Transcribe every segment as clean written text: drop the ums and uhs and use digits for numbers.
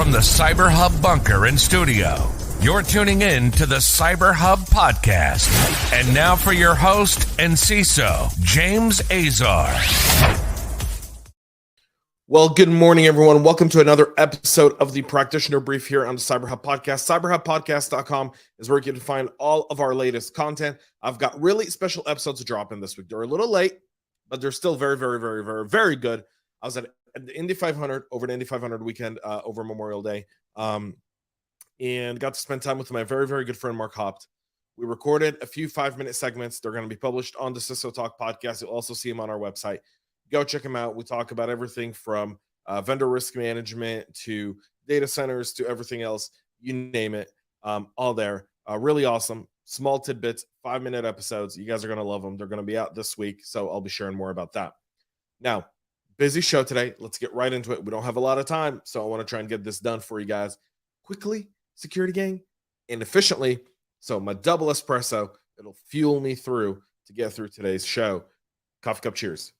from the CyberHub bunker and studio, you're tuning in to the CyberHub Podcast. And now for your host and CISO, James Azar. Well, good morning, everyone. Welcome to another episode of the Practitioner Brief here on the CyberHub Podcast. CyberHubPodcast.com is where you can find all of our latest content. I've got really special episodes dropping this week. They're a little late, but they're still very good. I was at the Indy 500 over the Indy 500 weekend over Memorial Day, and got to spend time with my very good friend Mark Hopt. We recorded a few 5-minute segments. They're going to be published on the CISO Talk podcast. You'll also see them on our website. Go check them out. We talk about everything from vendor risk management to data centers to everything else. You name it, all there. Really awesome. Small tidbits, 5-minute episodes. You guys are going to love them. They're going to be out this week, so I'll be sharing more about that. Now, busy show today. Let's get right into it. We don't have a lot of time, so I want to try and get this done for you guys quickly, security gang, and efficiently. So my double espresso, it'll fuel me through to get through today's show. Coffee cup cheers.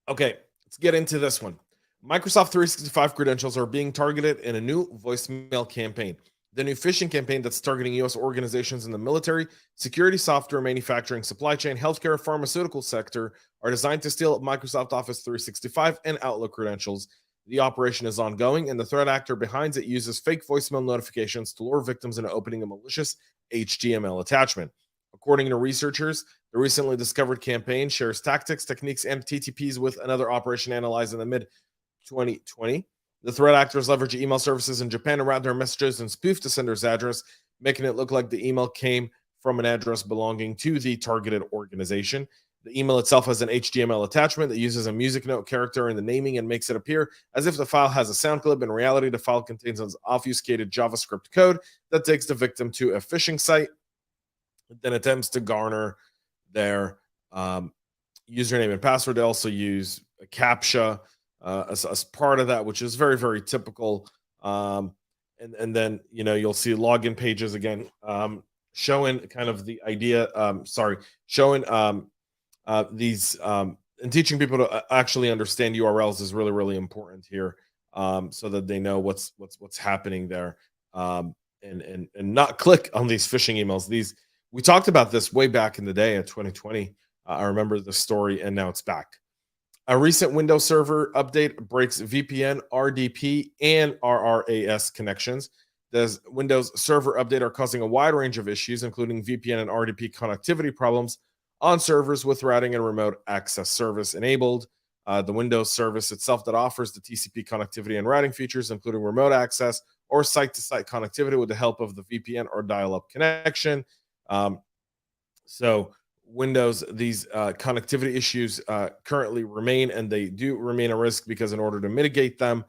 Okay, let's get into this one. Microsoft 365 credentials are being targeted in a new voicemail campaign. The new phishing campaign that's targeting U.S. organizations in the military, security, software, manufacturing, supply chain, healthcare, pharmaceutical sector are designed to steal Microsoft Office 365 and Outlook credentials. The operation is ongoing, and the threat actor behind it uses fake voicemail notifications to lure victims into opening a malicious HTML attachment. According to researchers, the recently discovered campaign shares tactics, techniques, and TTPs with another operation analyzed in the mid-2020. The threat actors leverage email services in Japan to route their messages and spoof the sender's address, making it look like the email came from an address belonging to the targeted organization. The email itself has an HTML attachment that uses a music note character in the naming and makes it appear as if the file has a sound clip. In reality, the file contains an obfuscated JavaScript code that takes the victim to a phishing site, then attempts to garner their username and password. They also use a CAPTCHA as part of that, which is very typical. And then, you'll see login pages again, showing kind of the idea, showing these and teaching people to actually understand URLs is really important here, so that they know what's happening there, and not click on these phishing emails. We talked about this way back in the day in 2020. I remember the story, and now it's back. A recent Windows Server update breaks VPN, RDP, and RRAS connections. The Windows Server update are causing a wide range of issues, including VPN and RDP connectivity problems on servers with routing and remote access service enabled. The Windows service itself that offers the TCP connectivity and routing features, including remote access or site-to-site connectivity with the help of the VPN or dial-up connection. So Windows, these connectivity issues currently remain, and they do remain a risk because in order to mitigate them,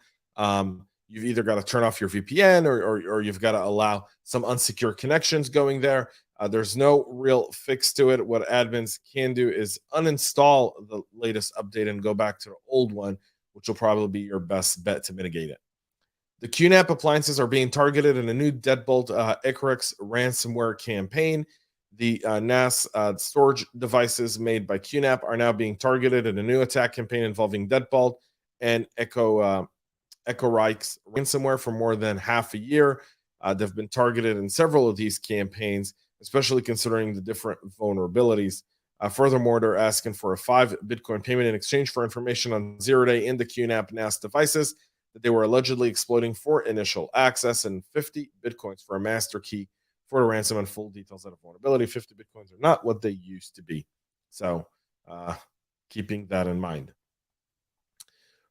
you've either got to turn off your VPN or you've got to allow some unsecure connections going there. There's no real fix to it. What admins can do is uninstall the latest update and go back to the old one, which will probably be your best bet to mitigate it. The QNAP appliances are being targeted in a new DeadBolt RRAS ransomware campaign. The NAS storage devices made by QNAP are now being targeted in a new attack campaign involving DeadBolt and RRAS ransomware for more than half a year. They've been targeted in several of these campaigns, especially considering the different vulnerabilities. Furthermore, they're asking for a 5 Bitcoin payment in exchange for information on zero-day in the QNAP NAS devices that they were allegedly exploiting for initial access, and 50 Bitcoins for a master key for the ransom and full details of the vulnerability. 50 Bitcoins are not what they used to be. So keeping that in mind.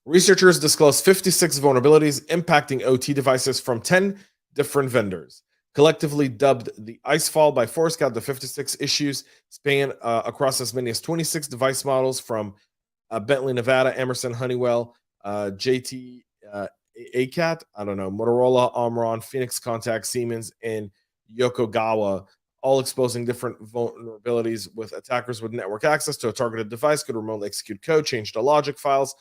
Researchers disclosed 56 vulnerabilities impacting OT devices from 10 different vendors. Collectively dubbed the Icefall by Forescout, the 56 issues span across as many as 26 device models from Bentley, Nevada, Emerson, Honeywell, JT, ACAT, Motorola, Omron, Phoenix Contact, Siemens, and Yokogawa, all exposing different vulnerabilities with attackers with network access to a targeted device could remotely execute code, change the logic files,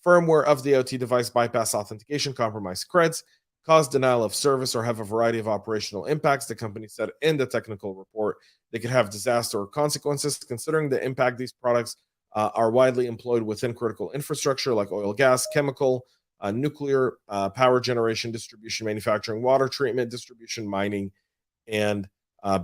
firmware of the OT device, bypass authentication, compromise creds, cause denial of service, or have a variety of operational impacts. The company said in the technical report they could have disaster or consequences. Considering the impact, these products are widely employed within critical infrastructure like oil, gas, chemical, nuclear power generation, distribution, manufacturing, water treatment, distribution, mining, and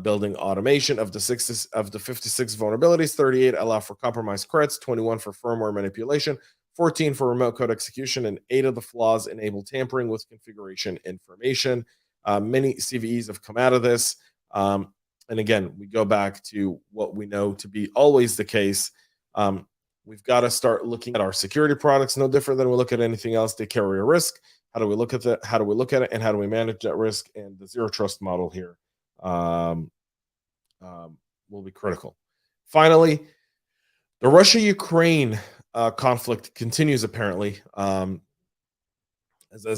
building automation. Of the 56 vulnerabilities, 38 allow for compromised creds, 21 for firmware manipulation, 14 for remote code execution, and 8 of the flaws enable tampering with configuration information. Many CVEs have come out of this. And again, we go back to what we know to be always the case. We've got to start looking at our security products no different than we look at anything else. They carry a risk. How do we look at that? How do we look at it? And how do we manage that risk? And the zero trust model here will be critical. Finally, the Russia-Ukraine conflict continues, apparently, as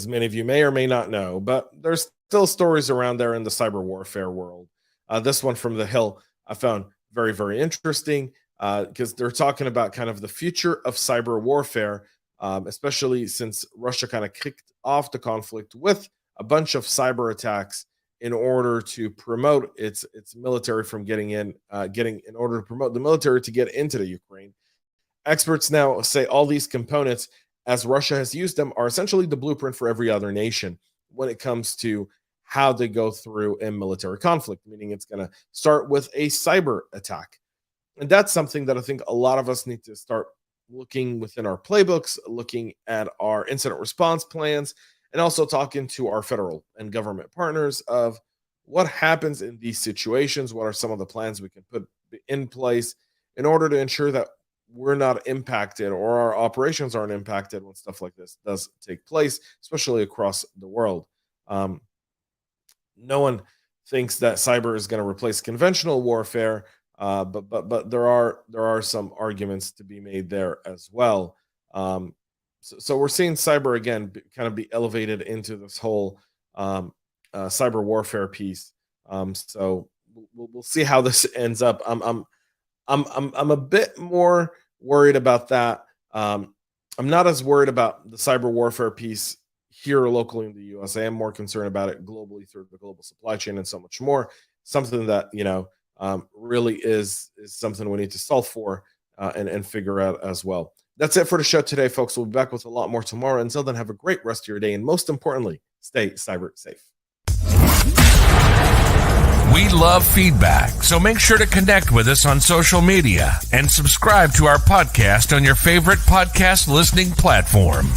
many of you may or may not know, but there's still stories around there in the cyber warfare world. This one from The Hill I found very, very interesting because they're talking about kind of the future of cyber warfare, especially since Russia kind of kicked off the conflict with a bunch of cyber attacks in order to promote its military from in order to promote the military to get into the Ukraine. Experts now say all these components, as Russia has used them, are essentially the blueprint for every other nation when it comes to how they go through a military conflict, meaning it's going to start with a cyber attack. And that's something that I think a lot of us need to start looking within our playbooks, looking at our incident response plans, and also talking to our federal and government partners of what happens in these situations, what are some of the plans we can put in place in order to ensure that we're not impacted or our operations aren't impacted when stuff like this does take place, especially across the world. No one thinks that cyber is going to replace conventional warfare, but there are some arguments to be made there as well. So we're seeing cyber again kind of be elevated into this whole cyber warfare piece. So we'll see how this ends up. I'm a bit more worried about that. I'm not as worried about the cyber warfare piece here locally in the U.S. I am more concerned about it globally through the global supply chain and so much more. Something that really is something we need to solve for and figure out as well. That's it for the show today, folks. We'll be back with a lot more tomorrow. Until then, have a great rest of your day, and most importantly, stay cyber safe. We love feedback, so make sure to connect with us on social media and subscribe to our podcast on your favorite podcast listening platform.